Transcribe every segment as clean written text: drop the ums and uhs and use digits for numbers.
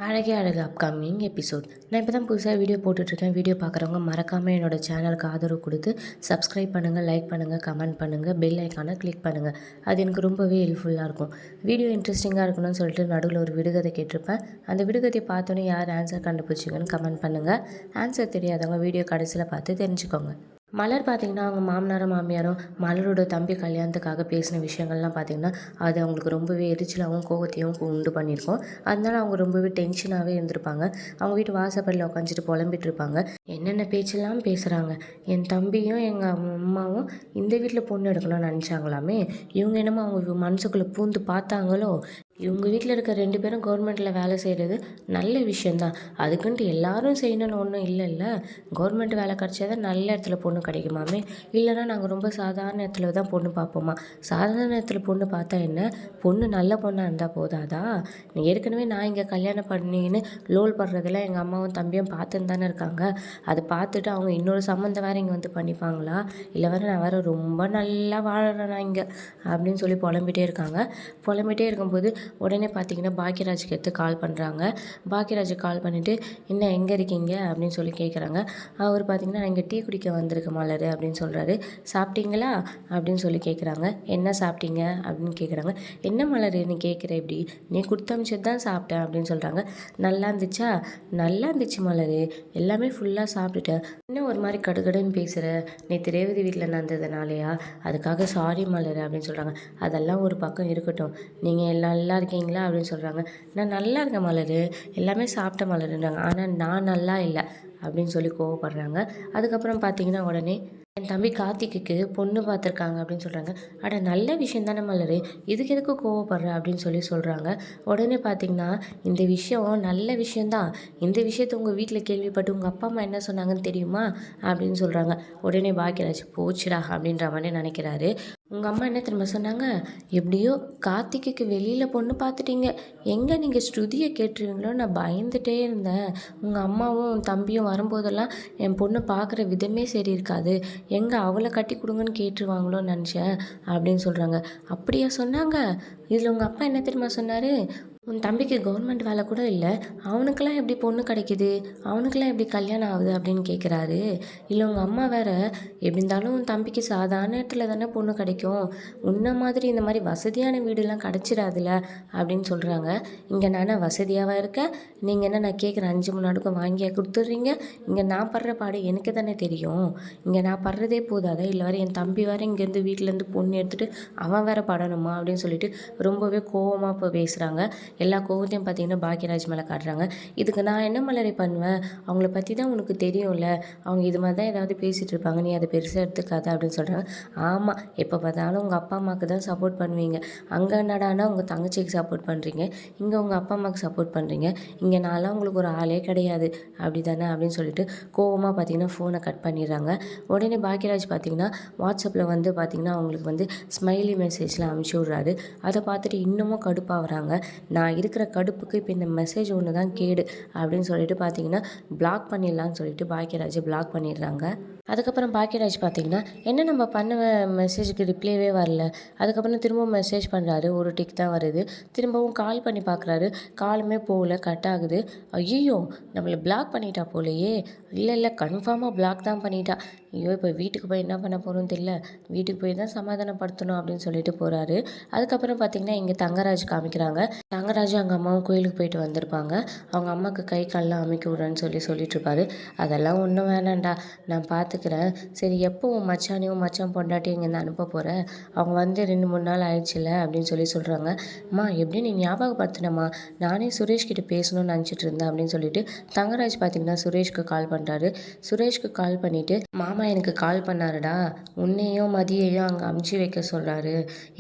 அழகே அழகு upcoming episode. நான் இப்போ தான் புதுசாக வீடியோ போட்டுட்ருக்கேன். வீடியோ பார்க்குறவங்க மறக்காமல் என்னோடய சேனலுக்கு ஆதரவு கொடுத்து சப்ஸ்கிரைப் பண்ணுங்கள், லைக் பண்ணுங்கள், கமெண்ட் பண்ணுங்கள், பெல் ஐக்கானை கிளிக் பண்ணுங்கள். அது எனக்கு ரொம்பவே ஹெல்ப்ஃபுல்லாக இருக்கும். வீடியோ இன்ட்ரெஸ்டிங்காக இருக்கணும்னு சொல்லிட்டு நடுவில் ஒரு விடுகதை கேட்டிருப்பேன். அந்த விடுகதையை பார்த்தோன்னே யார் ஆன்சர் கண்டுபிடிச்சிங்கன்னு கமெண்ட் பண்ணுங்கள். ஆன்சர் தெரியாதவங்க வீடியோ கடைசியில் பார்த்து தெரிஞ்சுக்கோங்க. மலர் பார்த்திங்கன்னா அவங்க மாமனாரும் மாமியாரும் மலரோட தம்பி கல்யாணத்துக்காக பேசின விஷயங்கள்லாம் பார்த்திங்கன்னா அது அவங்களுக்கு ரொம்பவே எரிச்சலாகவும் கோவத்தையும் உண்டு பண்ணியிருக்கோம். அதனால அவங்க ரொம்பவே டென்ஷனாகவே இருந்திருப்பாங்க. அவங்க வீட்டு வாசப்படியில் உட்காந்துட்டு புலம்பிட்டு இருப்பாங்க. என்னென்ன பேச்செல்லாம் பேசுகிறாங்க, என் தம்பியும் எங்கள் அம்மாவும் இந்த வீட்டில் பொண்ணு எடுக்கணும்னு நினச்சாங்களாமே, இவங்க என்னமோ அவங்க மனசுக்குள்ளே பூந்து பார்த்தாங்களோ. இவங்க வீட்டில் இருக்க 2 பேரும் கவர்மெண்ட்டில் வேலை செய்கிறது நல்ல விஷயந்தான். அதுக்குன்ட்டு எல்லாரும் செய்யணும்னு ஒன்றும் இல்லைல்ல. கவர்மெண்ட் வேலை கிடச்சா தான் நல்ல இடத்துல பொண்ணு கிடைக்குமாமே. இல்லைனா நாங்கள் ரொம்ப சாதாரண இடத்துல தான் பொண்ணு பார்ப்போமா. சாதாரண இடத்துல பொண்ணு பார்த்தா என்ன, பொண்ணு நல்ல பொண்ணாக இருந்தால் போதாதா? ஏற்கனவே நான் இங்கே கல்யாணம் பண்ணின்னு லோல் படுறதெல்லாம் எங்கள் அம்மாவும் தம்பியும் பார்த்துன்னு தானே இருக்காங்க. அதை பார்த்துட்டு அவங்க இன்னொரு சம்மந்தம் வேறு இங்கே வந்து பண்ணிப்பாங்களா? இல்லை வேறு நான் வேறு ரொம்ப நல்லா வாழறேன் நான் இங்கே அப்படின்னு சொல்லி புலம்பிகிட்டே இருக்காங்க. புலம்பிகிட்டே இருக்கும்போது உடனே பார்த்தீங்கன்னா பாக்கியராஜுக்கு எடுத்து கால் பண்ணுறாங்க. பாக்கியராஜுக்கு கால் பண்ணிவிட்டு என்ன எங்கே இருக்கீங்க அப்படின்னு சொல்லி கேட்குறாங்க. அவர் பார்த்தீங்கன்னா நான் இங்கே டீ குடிக்க வந்திருக்க மலர் அப்படின்னு சொல்கிறாரு. சாப்பிட்டீங்களா அப்படின்னு சொல்லி கேட்குறாங்க. என்ன சாப்பிட்டீங்க அப்படின்னு கேட்குறாங்க. என்ன மலர் நீ கேட்குற இப்படி, நீ கொடுத்தமிச்சது தான் சாப்பிட்டேன் அப்படின்னு சொல்கிறாங்க. நல்லா இருந்துச்சா? நல்லா இருந்துச்சு மலர், எல்லாமே ஃபுல்லாக சாப்பிட்டுட்டேன். இன்னும் ஒரு மாதிரி கடுகடுன்னு பேசுகிற, நேற்று ரேவதி வீட்டில் நடந்ததுனாலையா? அதுக்காக சாரி மலர் அப்படின்னு சொல்கிறாங்க. அதெல்லாம் ஒரு பக்கம் இருக்கட்டும், நீங்கள் நல்லா இருக்கீங்களா அப்படின்னு சொல்கிறாங்க. நான் நல்லா இருக்கேன் மலர், எல்லாமே சாப்பிட்ட மலருன்றாங்க. ஆனால் நான் நல்லா இல்லை அப்படின்னு சொல்லி கோவப்படுறாங்க. அதுக்கப்புறம் பார்த்தீங்கன்னா உடனே என் தம்பி கார்த்திக்கு பொண்ணு பார்த்துருக்காங்க அப்படின்னு சொல்கிறாங்க. அட நல்ல விஷயம் தானே மலர், இதுக்கு எதுக்கு கோவப்படுற அப்படின்னு சொல்லி சொல்கிறாங்க. உடனே பார்த்தீங்கன்னா இந்த விஷயம் நல்ல விஷயந்தான், இந்த விஷயத்த உங்கள் வீட்டில் கேள்விப்பட்டு உங்கள் அப்பா அம்மா என்ன சொன்னாங்கன்னு தெரியுமா அப்படின்னு சொல்கிறாங்க. உடனே பாக்கியராஜ் போச்சுடா அப்படின்ற மாதிரி நினைக்கிறாரு. உங்கள் அம்மா என்ன திரும்ப சொன்னாங்க, எப்படியோ கார்த்திக்கு வெளியில் பொண்ணு பார்த்துட்டீங்க, எங்கே நீங்கள் ஸ்ருதியை கேட்டுருவீங்களோ நான் பயந்துகிட்டே இருந்தேன். உங்கள் அம்மாவும் தம்பியும் வரும்போதெல்லாம் என் பொண்ணு பார்க்குற விதமே சரி இருக்காது, எங்கே அவளை கட்டி கொடுங்கன்னு கேட்டுருவாங்களோன்னு நினச்சேன் அப்படின்னு சொல்கிறாங்க. அப்படியா சொன்னாங்க? இதில் உங்கள் அப்பா என்ன தெரியுமா சொன்னார், உன் தம்பிக்கு கவர்மெண்ட் வேலை கூட இல்லை, அவனுக்கெல்லாம் எப்படி பொண்ணு கிடைக்கிது, அவனுக்கெல்லாம் எப்படி கல்யாணம் ஆகுது அப்படின்னு கேட்குறாரு. இல்லை உங்கள் அம்மா வேறு, எப்படி இருந்தாலும் உன் தம்பிக்கு சாதாரண இடத்துல தானே பொண்ணு கிடைக்கும், உன்ன மாதிரி இந்த மாதிரி வசதியான வீடுலாம் கிடச்சிடாதுல அப்படின்னு சொல்கிறாங்க. இங்கே நானே வசதியாகவா இருக்கேன், நீங்கள் என்ன நான் கேட்குற 5 முன்னாடிக்கும் வாங்கியா கொடுத்துட்றீங்க? இங்கே நான் படுற பாடு எனக்கு தானே தெரியும். இங்கே நான் படுறதே போதாதா, இல்லை வேறு என் தம்பி வேறு இங்கேருந்து வீட்டிலேருந்து பொண்ணு எடுத்துகிட்டு அவன் வேறு படணுமா அப்படின்னு சொல்லிட்டு ரொம்பவே கோவமாக இப்போ பேசுகிறாங்க. எல்லா கோவத்தையும் பார்த்தீங்கன்னா பாக்கியராஜ் மேலே காட்டுறாங்க. இதுக்கு நான் என்ன மலரை பண்ணுவேன், அவங்கள பற்றி தான் உனக்கு தெரியும்ல, அவங்க இது மாதிரி தான் ஏதாவது பேசிகிட்டு இருப்பாங்க, நீ அதை பெருசாக எடுத்துக்காத அப்படின்னு சொல்கிறாங்க. ஆமாம், எப்போ பார்த்தாலும் உங்கள் அப்பா அம்மாவுக்கு தான் சப்போர்ட் பண்ணுவீங்க, அங்கே என்னடானா உங்கள் தங்கச்சிக்கு சப்போர்ட் பண்ணுறீங்க, இங்கே உங்கள் அப்பா அம்மாவுக்கு சப்போர்ட் பண்ணுறீங்க, இங்கே நான்லாம் உங்களுக்கு ஒரு ஆளே கிடையாது அப்படி தானே அப்படின்னு சொல்லிட்டு கோவமாக பார்த்தீங்கன்னா ஃபோனை கட் பண்ணிடுறாங்க. உடனே பாக்கியராஜ் பார்த்தீங்கன்னா வாட்ஸ்அப்பில் வந்து பார்த்திங்கன்னா அவங்களுக்கு வந்து ஸ்மைலி மெசேஜ்லாம் அனுப்பிச்சி விட்றாரு. அதை பார்த்துட்டு இன்னமும் கடுப்பாகிறாங்க. நான் இருக்கிற கடுப்புக்கு இப்போ இந்த மெசேஜ் ஒன்று தான் கேடு அப்படின்னு சொல்லிட்டு பார்த்தீங்கன்னா பிளாக் பண்ணிடலான்னு சொல்லிட்டு பாக்கியராஜ் பிளாக் பண்ணிடுறாங்க. அதுக்கப்புறம் பாக்கியராஜ் பார்த்தீங்கன்னா என்ன நம்ம பண்ண மெசேஜுக்கு ரிப்ளைவே வரல. அதுக்கப்புறம் திரும்பவும் மெசேஜ் பண்ணுறாரு, ஒரு டிக் தான் வருது. திரும்பவும் கால் பண்ணி பார்க்குறாரு, காலுமே போகல, கட் ஆகுது. ஐயோ நம்மளை பிளாக் பண்ணிட்டா போலையே, இல்லை கன்ஃபார்மாக பிளாக் தான் பண்ணிட்டா. ஐயோ இப்போ வீட்டுக்கு போய் என்ன பண்ண போகிறோன்னு தெரியல, வீட்டுக்கு போய் தான் சமாதானப்படுத்தணும் அப்படின்னு சொல்லிட்டு போகிறாரு. அதுக்கப்புறம் பார்த்திங்கன்னா இங்கே தங்கராஜ் காமிக்கிறாங்க. தங்கராஜ் அவங்க அம்மாவும் கோயிலுக்கு போயிட்டு வந்திருப்பாங்க. அவங்க அம்மாவுக்கு கை கால்லாம் அமைக்க விட்றேன்னு சொல்லிட்டுருப்பாரு. அதெல்லாம் ஒன்றும் வேணாண்டா, நான் பார்த்துக்கிறேன். சரி எப்போ உன் மச்சானையும் மச்சான் பொண்டாட்டியும் இங்கேருந்து அனுப்ப போகிற, அவங்க வந்து 2-3 நாள் ஆயிடுச்சுல அப்படின்னு சொல்கிறாங்க. அம்மா எப்படி நீ ஞாபகப்படுத்தினம்மா, நானே சுரேஷ்கிட்ட பேசணும்னு நினச்சிட்டு இருந்தேன் அப்படின்னு சொல்லிட்டு தங்கராஜ் பார்த்திங்கன்னா சுரேஷ்க்கு கால் பண்ணுறாரு. சுரேஷ்க்கு கால் பண்ணிவிட்டு மாமா எனக்கு கால் பண்ணாருடா, உன்னையும் மதியையும் அங்கே அமுச்சு வைக்க சொல்கிறாரு,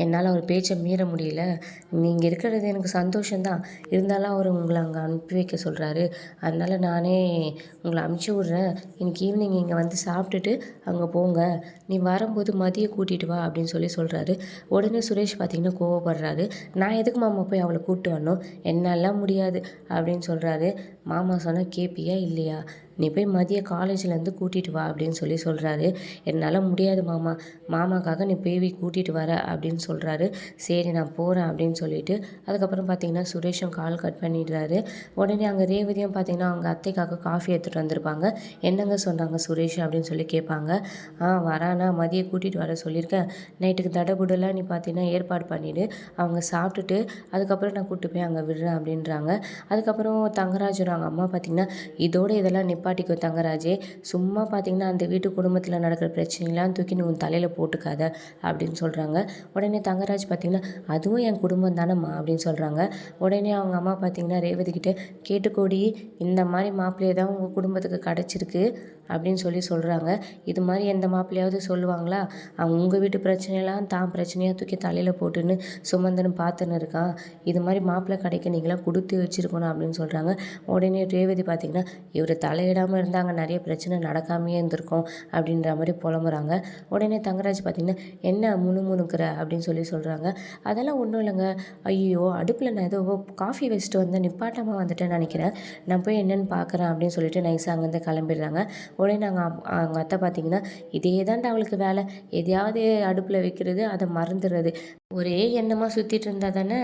என்னால் அவர் பேச்சை மீற முடியல, நீங்கள் இருக்கிறது எனக்கு சந்தோஷந்தான், இருந்தாலும் அவர் உங்களை அங்கே அனுப்பி வைக்க சொல்கிறாரு, அதனால் நானே உங்களை அமுச்சு விட்றேன், இன்னைக்கு ஈவினிங் இங்கே வந்து சாப்பிட்டுட்டு அங்கே போங்க, நீ வரும்போது மதியை கூட்டிகிட்டு வா அப்படின்னு சொல்கிறாரு. உடனே சுரேஷ் பார்த்திங்கன்னா கோவப்படுறாரு. நான் எதுக்கு மாமா போய் அவளை கூப்பிட்டு வரணும், என்னாலாம் முடியாது அப்படின்னு சொல்கிறாரு. மாமா சொன்னால் கேட்பியா இல்லையா, நீ போய் மதிய காலேஜ்லேருந்து கூட்டிகிட்டு வா அப்படின்னு சொல்கிறாரு. என்னால் முடியாது மாமா, மாமாக்காக நீ போய் கூட்டிகிட்டு வர அப்படின்னு சொல்கிறாரு. சரி நான் போகிறேன் அப்படின்னு சொல்லிட்டு அதுக்கப்புறம் பார்த்தீங்கன்னா சுரேஷும் கால் கட் பண்ணிடுறாரு. உடனே அங்கே ரேவதியும் பார்த்தீங்கன்னா அவங்க அத்தைக்காக காஃபி எடுத்துகிட்டு வந்திருப்பாங்க. என்னங்க சொன்னாங்க சுரேஷ் அப்படின்னு சொல்லி கேட்பாங்க. வரானா மதியம் கூட்டிகிட்டு வர சொல்லியிருக்கேன், நைட்டுக்கு தடபுடலாம் நீ பார்த்தீங்கன்னா ஏற்பாடு பண்ணிவிடு, அவங்க சாப்பிட்டுட்டு அதுக்கப்புறம் நான் கூப்பிட்டு போய் அங்கே விடுறேன் அப்படின்றாங்க. அதுக்கப்புறம் தங்கராஜோட அவங்க அம்மா பார்த்திங்கன்னா இதோட இதெல்லாம் நிப்பாட்டிக்கோ தங்கராஜே, சும்மா பார்த்திங்கன்னா அந்த வீட்டு குடும்பத்தில் நடக்கிற பிரச்சனைலாம் தூக்கி நீ உன் தலையில் போட்டுக்காத அப்படின்னு சொல்கிறாங்க. உடனே தங்கராஜ் பார்த்திங்கன்னா அதுவும் என் குடும்பம் தானம்மா அப்படின்னு சொல்கிறாங்க. உடனே அவங்க அம்மா பார்த்திங்கன்னா ரேவதிக்கிட்ட கேட்டுக்கோடி, இந்த மாதிரி மாப்பிள்ளையை தான் உங்கள் குடும்பத்துக்கு கிடச்சிருக்கு அப்படின்னு சொல்கிறாங்க. இது மாதிரி எந்த மாப்பிள்ளையாவது சொல்லுவாங்களா? அவன் உங்கள் வீட்டு பிரச்சனையெல்லாம் தான் பிரச்சனையாக தூக்கி தலையில் போட்டுன்னு சுமந்துன்னு பார்த்துன்னு இருக்கான். இது மாதிரி மாப்பிள்ளை கிடைக்க நீங்களாம் கொடுத்து வச்சுருக்கணும் அப்படின்னு சொல்கிறாங்க. உடனே ரேவதி பார்த்திங்கன்னா இவர் தலையிடாமல் இருந்தாங்க நிறைய பிரச்சனை நடக்காமையே இருந்திருக்கும் அப்படின்ற மாதிரி புலம்புறாங்க. உடனே தங்கராஜ் பார்த்திங்கன்னா என்ன முணுமுணுக்கிற அப்படின்னு சொல்கிறாங்க. அதெல்லாம் ஒன்றும் இல்லைங்க, ஐயோ அடுப்பில் நான் ஏதோ காஃபி வச்சுட்டு வந்து நிப்பாட்டமாக வந்துட்டேன்னு நினைக்கிறேன், நான் போய் என்னென்னு பார்க்குறேன் அப்படின்னு சொல்லிட்டு நைஸாக அங்கேருந்து கிளம்பிடுறாங்க. உடனே அவங்க அத்தை பார்த்திங்கன்னா இதே தான்டா அவளுக்கு வேலை, எதையாவது அடுப்பில் வைக்கிறது, அதை மறந்துடுறது, ஒரே எண்ணமாக சுற்றிட்டு இருந்தா தானே,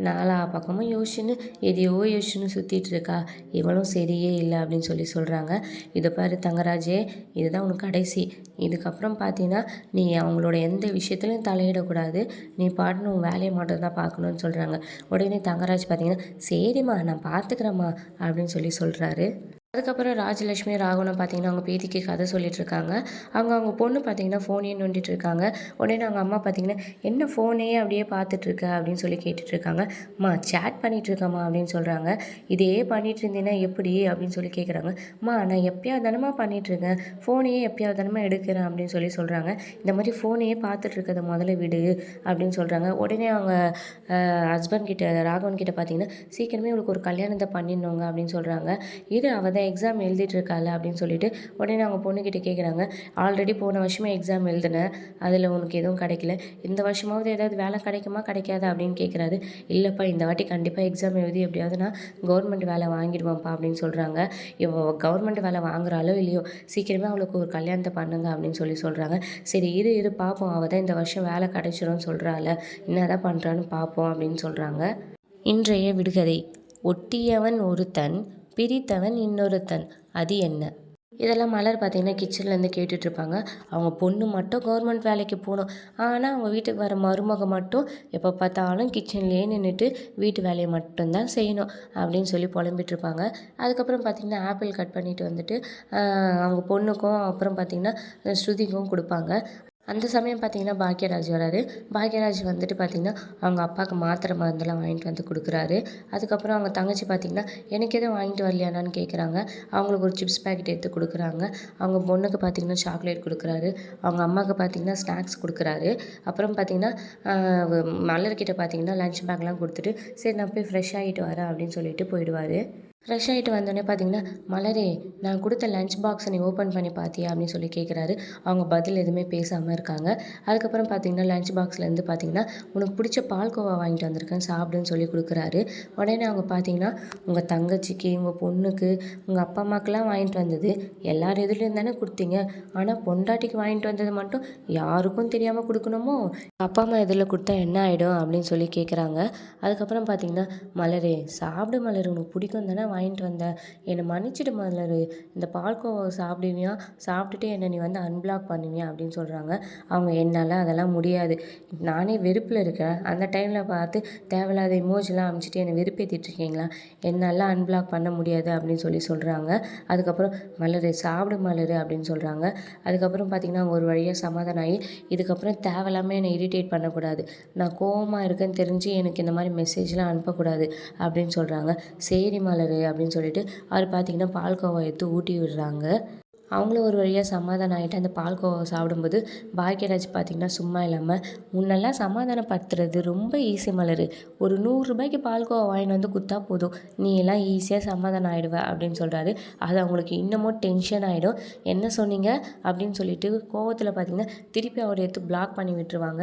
நாலா பக்கமும் யோசிச்சுன்னு எதையோ யோசிச்சுன்னு சுற்றிட்டு இருக்கா, இவளும் சரியே இல்லை அப்படின்னு சொல்கிறாங்க. இதை பாரு தங்கராஜே, இதுதான் உனக்கு கடைசி, இதுக்கப்புறம் பார்த்தீங்கன்னா நீ அவங்களோட எந்த விஷயத்துலையும் தலையிடக்கூடாது, நீ பாட்டுன்னு உன் வேலையை மட்டும் தான் பார்க்கணுன்னு சொல்கிறாங்க. உடனே தங்கராஜ் பார்த்தீங்கன்னா சரிம்மா நான் பார்த்துக்கிறேம்மா அப்படின்னு சொல்கிறாரு. அதுக்கப்புறம் ராஜலட்சுமி ராகவனும் பார்த்திங்கன்னா அவங்க பேத்திக்கு கதை சொல்லிகிட்ருக்காங்க. அவங்க பொண்ணு பார்த்திங்கன்னா ஃபோனையே நோண்டிட்டு இருக்காங்க. உடனே அவங்க அம்மா பார்த்திங்கன்னா என்ன ஃபோனையே அப்படியே பார்த்துட்ருக்க அப்படின்னு கேட்டுட்ருக்காங்க. அம்மா சேட் பண்ணிகிட்ருக்கம்மா அப்படின்னு சொல்கிறாங்க. இதே பண்ணிகிட்டு இருந்தீங்கன்னா எப்படி அப்படின்னு கேட்குறாங்க. அம்மா நான் எப்பயாவது தானம்மா பண்ணிகிட்ருக்கேன், ஃபோனையே எப்பயாவது தானம்மா எடுக்கிறேன் அப்படின்னு சொல்கிறாங்க. இந்த மாதிரி ஃபோனையே பார்த்துட்ருக்கதை முதல்ல விடு அப்படின்னு சொல்கிறாங்க. உடனே அவங்க ஹஸ்பண்ட் கிட்ட ராகவன் கிட்ட பார்த்திங்கன்னா சீக்கிரமே இவளுக்கு ஒரு கல்யாணத்தை பண்ணிடணுங்க அப்படின்னு சொல்கிறாங்க. இது அவள் தான் எக்ஸாம் எழுதிட்டு இருக்காள் அப்படின்னு சொல்லிட்டு உடனே அவங்க பொண்ணுக்கிட்ட கேட்குறாங்க. ஆல்ரெடி போன வருஷமே எக்ஸாம் எழுதினேன், அதில் உனக்கு எதுவும் கிடைக்கல, இந்த வருஷமாவது ஏதாவது வேலை கிடைக்குமா கிடைக்காதா அப்படின்னு கேட்குறாரு. இல்லைப்பா இந்த வாட்டி கண்டிப்பாக எக்ஸாம் எழுதி எப்படியாவது நான் கவர்மெண்ட் வேலை வாங்கிடுவேன்ப்பா அப்படின்னு சொல்கிறாங்க. இவ கவர்மெண்ட் வேலை வாங்குறாளோ இல்லையோ சீக்கிரமே அவளுக்கு ஒரு கல்யாணத்தை பண்ணுங்க அப்படின்னு சொல்கிறாங்க. சரி இரு பார்ப்போம், அவள் தான் இந்த வருஷம் வேலை கிடைச்சிடும்னு சொல்கிறாள், என்ன தான் பண்ணுறான்னு பார்ப்போம் அப்படின்னு சொல்கிறாங்க. இன்றைய விடுகதை. ஒட்டியவன் ஒருத்தன், பிரித்தவன் இன்னொருத்தன், அது என்ன? இதெல்லாம் மலர் பார்த்திங்கன்னா கிச்சன்லேருந்து கேட்டுட்ருப்பாங்க. அவங்க பொண்ணு மட்டும் கவர்மெண்ட் வேலைக்கு போகணும், ஆனால் அவங்க வீட்டுக்கு வர மருமக மட்டும் எப்போ பார்த்தாலும் கிச்சன்லேயே நின்றுட்டு வீட்டு வேலையை மட்டும்தான் செய்யணும் அப்படின்னு புலம்பிகிட்ருப்பாங்க. அதுக்கப்புறம் பார்த்திங்கன்னா ஆப்பிள் கட் பண்ணிவிட்டு வந்துட்டு அவங்க பொண்ணுக்கும் அப்புறம் பார்த்திங்கன்னா ஸ்ருதிக்கும் கொடுப்பாங்க. அந்த சமயம் பார்த்திங்கன்னா பாக்யராஜ் வராரு. பாக்யராஜ் வந்துட்டு பார்த்திங்கன்னா அவங்க அப்பாவுக்கு மாத்திரை மருந்தெல்லாம் வாங்கிட்டு வந்து கொடுக்குறாரு. அதுக்கப்புறம் அவங்க தங்கச்சி பார்த்திங்கன்னா எனக்கு எதுவும் வாங்கிட்டு வரலையானான்னு கேட்குறாங்க. அவங்களுக்கு ஒரு சிப்ஸ் பேக்கெட் எடுத்து கொடுக்குறாங்க. அவங்க பொண்ணுக்கு பார்த்திங்கன்னா சாக்லேட் கொடுக்குறாரு. அவங்க அம்மாவுக்கு பார்த்திங்கன்னா ஸ்நாக்ஸ் கொடுக்குறாரு. அப்புறம் பார்த்திங்கன்னா மலர்கிட்ட பார்த்திங்கன்னா லஞ்ச் பேக்லாம் கொடுத்துட்டு சரி நான் போய் ஃப்ரெஷ் ஆகிட்டு வரேன் அப்படின்னு சொல்லிட்டு போயிடுவார். ஃப்ரெஷ் ஆகிட்டு வந்தோடனே பார்த்திங்கன்னா மலரே நான் கொடுத்த லஞ்ச் பாக்ஸை நீ ஓப்பன் பண்ணி பார்த்தியா அப்படின்னு கேட்குறாரு. அவங்க பதில் எதுவுமே பேசாமல் இருக்காங்க. அதுக்கப்புறம் பார்த்திங்கன்னா லஞ்ச் பாக்ஸ்லேருந்து பார்த்திங்கன்னா உனக்கு பிடிச்ச பால்கோவா வாங்கிட்டு வந்திருக்கேன் சாப்பிடுன்னு கொடுக்குறாரு. உடனே அவங்க பார்த்திங்கன்னா உங்கள் தங்கச்சிக்கு, உங்கள் பொண்ணுக்கு, உங்கள் அப்பா அம்மாக்கெலாம் வாங்கிட்டு வந்தது எல்லார் எதுலேயும் தானே கொடுத்தீங்க, ஆனால் பொண்டாட்டிக்கு வாங்கிட்டு வந்தது மட்டும் யாருக்கும் தெரியாமல் கொடுக்கணுமோ, அப்பா அம்மா எதில் கொடுத்தா என்ன ஆகிடும் அப்படின்னு கேட்குறாங்க. அதுக்கப்புறம் பார்த்திங்கன்னா மலரே சாப்பிடு மலர், உனக்கு பிடிக்கும் தானே வாங்கிட்டு வந்தேன், என்னை மன்னிச்சிடு மலர், இந்த பால்கோவா சாப்பிடுவியா, சாப்பிட்டுட்டு என்னை நீ வந்து அன்பிளாக் பண்ணுவியா அப்படின்னு சொல்கிறாங்க. அவங்க என்னால் அதெல்லாம் முடியாது, நானே வெறுப்பில் இருக்கேன், அந்த டைமில் பார்த்து தேவையில்லாத இமோஜிலாம் அனுப்பிச்சிட்டு என்னை வெறுப்பேற்றிட்டு இருக்கீங்களா, என்னால் அன்பிளாக் பண்ண முடியாது அப்படின்னு சொல்கிறாங்க. அதுக்கப்புறம் மலர் சாப்பிடு மலர் அப்படின்னு சொல்கிறாங்க. அதுக்கப்புறம் பார்த்திங்கன்னா அவங்க ஒரு வழியாக சமாதானம் ஆகி இதுக்கப்புறம் தேவையில்லாமல் என்னை இரிட்டேட் பண்ணக்கூடாது, நான் கோவமாக இருக்கேன்னு தெரிஞ்சு எனக்கு இந்த மாதிரி மெசேஜ்லாம் அனுப்பக்கூடாது அப்படின்னு சொல்கிறாங்க. சரி மலர் அப்படின்னு சொல்லிட்டு அவர் பார்த்திங்கன்னா பால்கோவா எடுத்து ஊட்டி விடுறாங்க. அவங்களும் ஒரு வழியாக சமாதானம் ஆகிட்டு அந்த பால்கோவா சாப்பிடும்போது பாக்யராஜ் பார்த்திங்கன்னா சும்மா இல்லாமல் முன்னெல்லாம் சமாதானப்படுத்துறது ரொம்ப ஈஸி மலர், ஒரு 100 ரூபாய்க்கு பால்கோவா வாங்கிட்டு வந்து கொடுத்தா போதும், நீ எல்லாம் ஈஸியாக சமாதானம் ஆகிடுவ அப்படின்னு சொல்கிறாரு. அது அவங்களுக்கு இன்னமும் டென்ஷன் ஆகிடும். என்ன சொன்னீங்க அப்படின்னு சொல்லிட்டு கோவத்தில் பார்த்திங்கன்னா திருப்பி அவர் எடுத்து பிளாக் பண்ணி விட்டுருவாங்க.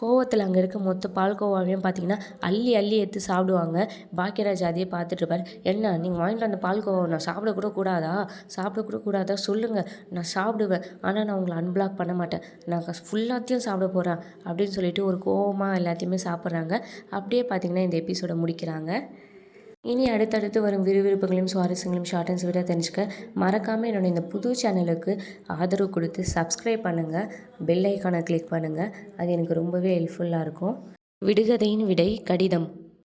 கோவத்தில் அங்கே இருக்க மொத்த பால்கோவாவையும் பார்த்தீங்கன்னா அள்ளி அள்ளி எடுத்து சாப்பிடுவாங்க. பாக்கியராஜ் அதையே பார்த்துட்டு இருப்பார். என்ன நீங்கள் வாங்கிட்டு வந்த பால்கோவாவை நான் சாப்பிடக்கூட கூடாதா? சாப்பிடக்கூட கூடாதா சொல்லுங்கள், நான் சாப்பிடுவேன். ஆனால் நான் உங்களை அன்பிளாக் பண்ண மாட்டேன். நான் ஃபுல்லாத்தையும் சாப்பிட போகிறேன் அப்படின்னு சொல்லிட்டு ஒரு கோவமாக எல்லாத்தையுமே சாப்பிட்றாங்க. அப்படியே பார்த்தீங்கன்னா இந்த எபிசோடை முடிக்கிறாங்க. இனி அடுத்தடுத்து வரும் விறுவிறுப்புகளையும் சுவாரஸ்யங்களையும் ஷார்ட் அண்ட் ஸ்வீட்டாக தெரிஞ்சுக்க மறக்காமல் என்னோட இந்த புது சேனலுக்கு ஆதரவு கொடுத்து சப்ஸ்கிரைப் பண்ணுங்கள், பெல் ஐக்கானை கிளிக் பண்ணுங்கள். அது எனக்கு ரொம்பவே ஹெல்ப்ஃபுல்லாக இருக்கும். விடுகதையின் விடை கடிதம்.